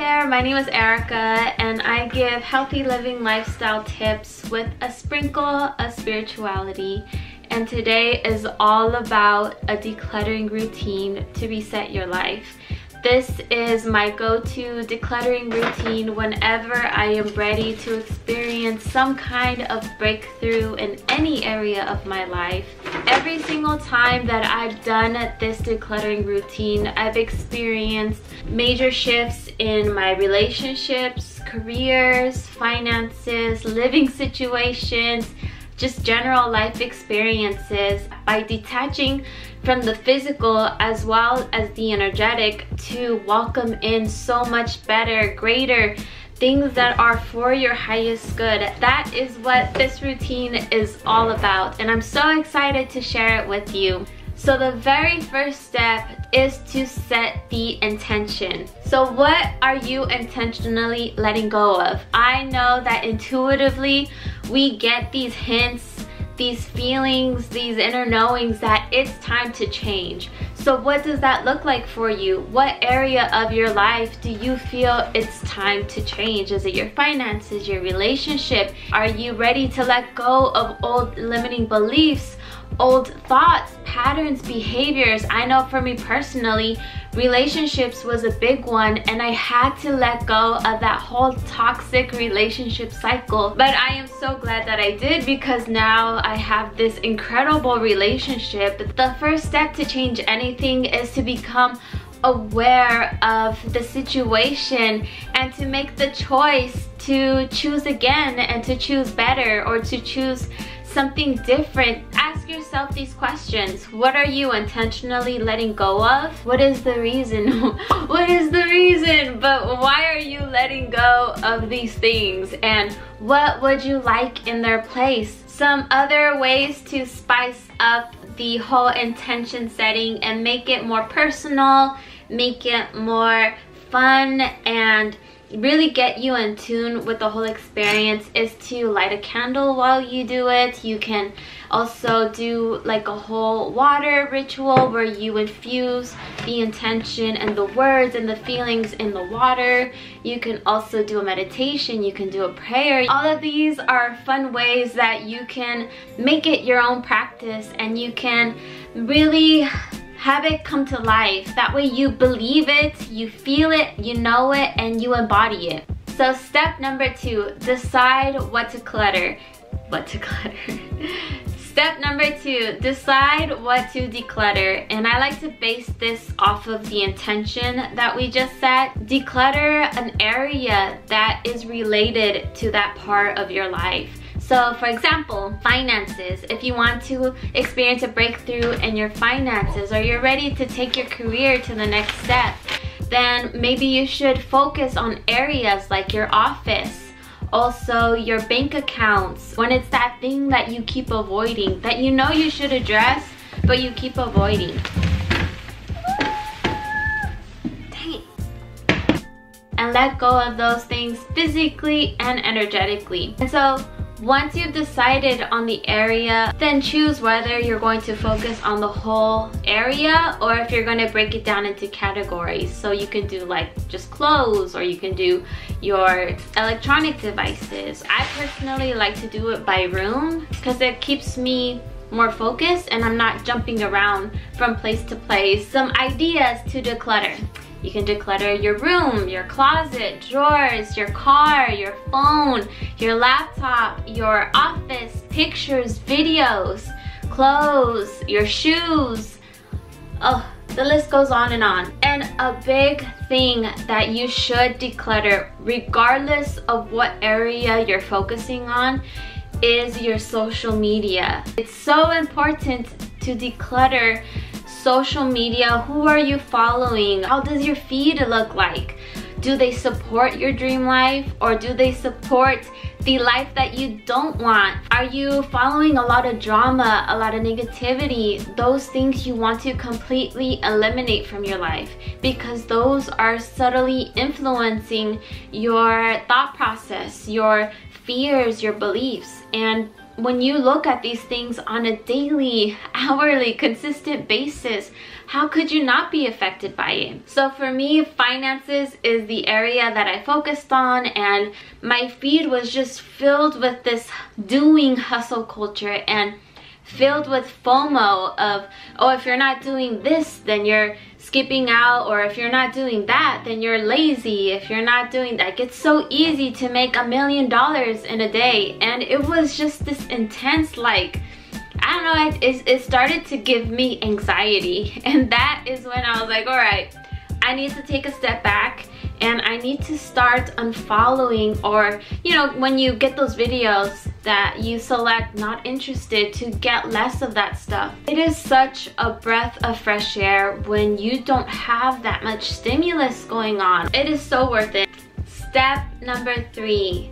there, my name is Erica and I give healthy living lifestyle tips with a sprinkle of spirituality. And today is all about a decluttering routine to reset your life. This is my go-to decluttering routine whenever I am ready to experience some kind of breakthrough in any area of my life. Every single time that I've done this decluttering routine, I've experienced major shifts in my relationships, careers, finances, living situations, just general life experiences. By detaching from the physical as well as the energetic to welcome in so much better, greater things that are for your highest good. That is what this routine is all about, and I'm so excited to share it with you. So the very first step is to set the intention. So what are you intentionally letting go of? I know that intuitively we get these hints, these feelings, these inner knowings that it's time to change. So what does that look like for you? What area of your life do you feel it's time to change? Is it your finances, your relationship? Are you ready to let go of old limiting beliefs, old thoughts, patterns, behaviors? I know for me personally, relationships was a big one, and I had to let go of that whole toxic relationship cycle. But I am so glad that I did, because now I have this incredible relationship. The first step to change anything is to become aware of the situation and to make the choice to choose again and to choose better, or to choose something different. Ask yourself these questions. What are you intentionally letting go of? What is the reason? What is the reason? But why are you letting go of these things? And what would you like in their place? Some other ways to spice up the whole intention setting and make it more personal, make it more fun, and really get you in tune with the whole experience is to light a candle while you do it. You can also do like a whole water ritual where you infuse the intention and the words and the feelings in the water. You can also do a meditation, you can do a prayer. All of these are fun ways that you can make it your own practice, and you can really have it come to life. That way you believe it, you feel it, you know it, and you embody it. So step number 2, decide what to clutter. Step number 2, decide what to declutter. And I like to base this off of the intention that we just set. Declutter an area that is related to that part of your life. So for example, finances. If you want to experience a breakthrough in your finances, or you're ready to take your career to the next step, then maybe you should focus on areas like your office, also your bank accounts. When it's that thing that you keep avoiding, that you know you should address, but you keep avoiding. Dang it. And let go of those things physically and energetically. And so once you've decided on the area, then choose whether you're going to focus on the whole area or if you're going to break it down into categories. So you can do like just clothes, or you can do your electronic devices. I personally like to do it by room because it keeps me more focused and I'm not jumping around from place to place. Some ideas to declutter. You can declutter your room, your closet, drawers, your car, your phone, your laptop, your office, pictures, videos, clothes, your shoes. Oh, the list goes on. And a big thing that you should declutter, regardless of what area you're focusing on, is your social media. It's so important to declutter social media. Who are you following? How does your feed look like? Do they support your dream life, or do they support the life that you don't want? Are you following a lot of drama, a lot of negativity? Those things you want to completely eliminate from your life, because those are subtly influencing your thought process, your fears, your beliefs. And when you look at these things on a daily, hourly, consistent basis, how could you not be affected by it? So for me, finances is the area that I focused on, and my feed was just filled with this doing hustle culture and filled with FOMO of, oh, if you're not doing this, then you're skipping out, or if you're not doing that, then you're lazy. If you're not doing that, it's so easy to make $1 million in a day. And it was just this intense, like, I don't know, it started to give me anxiety. And that is when I was like, all right, I need to take a step back and I need to start unfollowing, or, you know, when you get those videos that you select not interested, to get less of that stuff. It is such a breath of fresh air when you don't have that much stimulus going on. It is so worth it. Step number 3.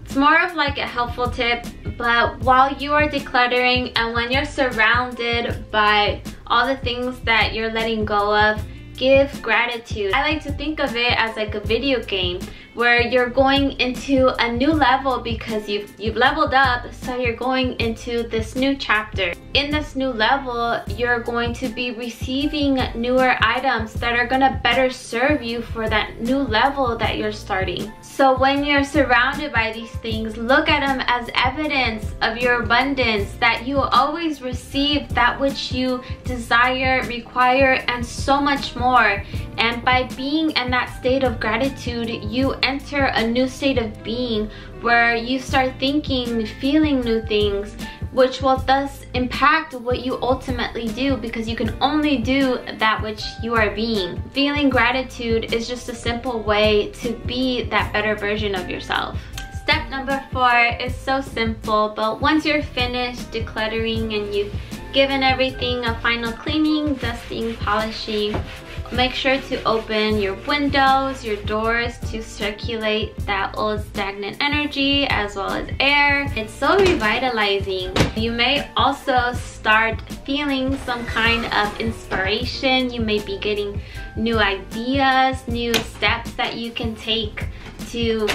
It's more of like a helpful tip, but while you are decluttering and when you're surrounded by all the things that you're letting go of, give gratitude. I like to think of it as like a video game where you're going into a new level because you've leveled up, so you're going into this new chapter. In this new level, you're going to be receiving newer items that are gonna better serve you for that new level that you're starting. So when you're surrounded by these things, look at them as evidence of your abundance, that you will always receive that which you desire, require, and so much more. And by being in that state of gratitude, you enter a new state of being where you start thinking, feeling new things, which will thus impact what you ultimately do, because you can only do that which you are being. Feeling gratitude is just a simple way to be that better version of yourself. Step number 4 is so simple, but once you're finished decluttering and you've given everything a final cleaning, dusting, polishing, make sure to open your windows, your doors to circulate that old stagnant energy as well as air. It's so revitalizing. You may also start feeling some kind of inspiration. You may be getting new ideas, new steps that you can take to,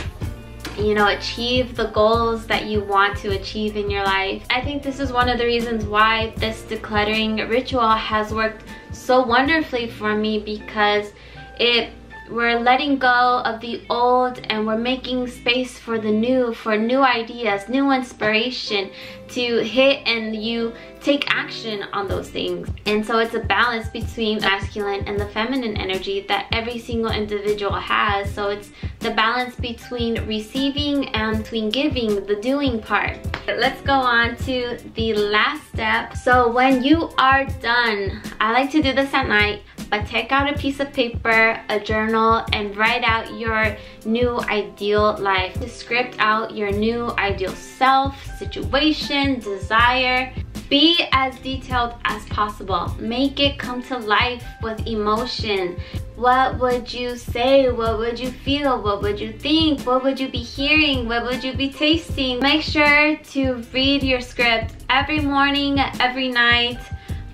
you know, achieve the goals that you want to achieve in your life. I think this is one of the reasons why this decluttering ritual has worked so wonderfully for me, because we're letting go of the old and we're making space for the new, for new ideas, new inspiration to hit, and you take action on those things. And so it's a balance between masculine and the feminine energy that every single individual has. So it's the balance between receiving and between giving, the doing part. Let's go on to the last step. So when you are done, I like to do this at night, but take out a piece of paper, a journal, and write out your new ideal life. To script out your new ideal self, situation, desire. Be as detailed as possible. Make it come to life with emotion. What would you say? What would you feel? What would you think? What would you be hearing? What would you be tasting? Make sure to read your script every morning, every night.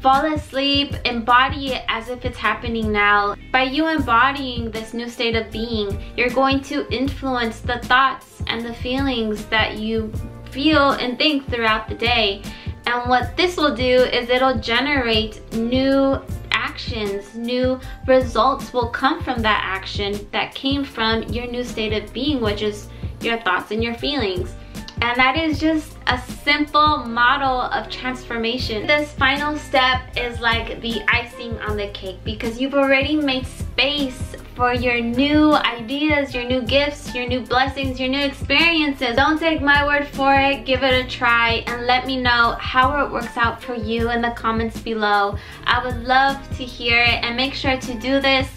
Fall asleep, embody it as if it's happening now. By you embodying this new state of being, you're going to influence the thoughts and the feelings that you feel and think throughout the day. And what this will do is it'll generate new actions, new results will come from that action that came from your new state of being, which is your thoughts and your feelings. And that is just a simple model of transformation. This final step is like the icing on the cake, because you've already made space for your new ideas, your new gifts, your new blessings, your new experiences. Don't take my word for it, give it a try, and let me know how it works out for you in the comments below. I would love to hear it, and make sure to do this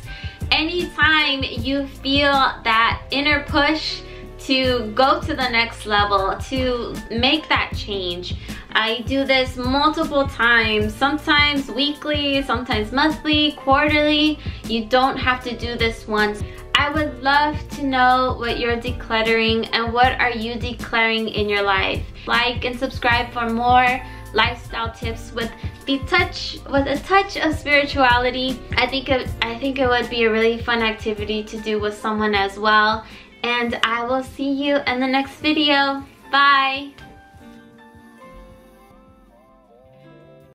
anytime you feel that inner push to go to the next level, to make that change. I do this multiple times, sometimes weekly, sometimes monthly, quarterly. You don't have to do this once. I would love to know what you're decluttering and what are you declaring in your life. Like and subscribe for more lifestyle tips with a touch of spirituality. I think it would be a really fun activity to do with someone as well. And I will see you in the next video. Bye!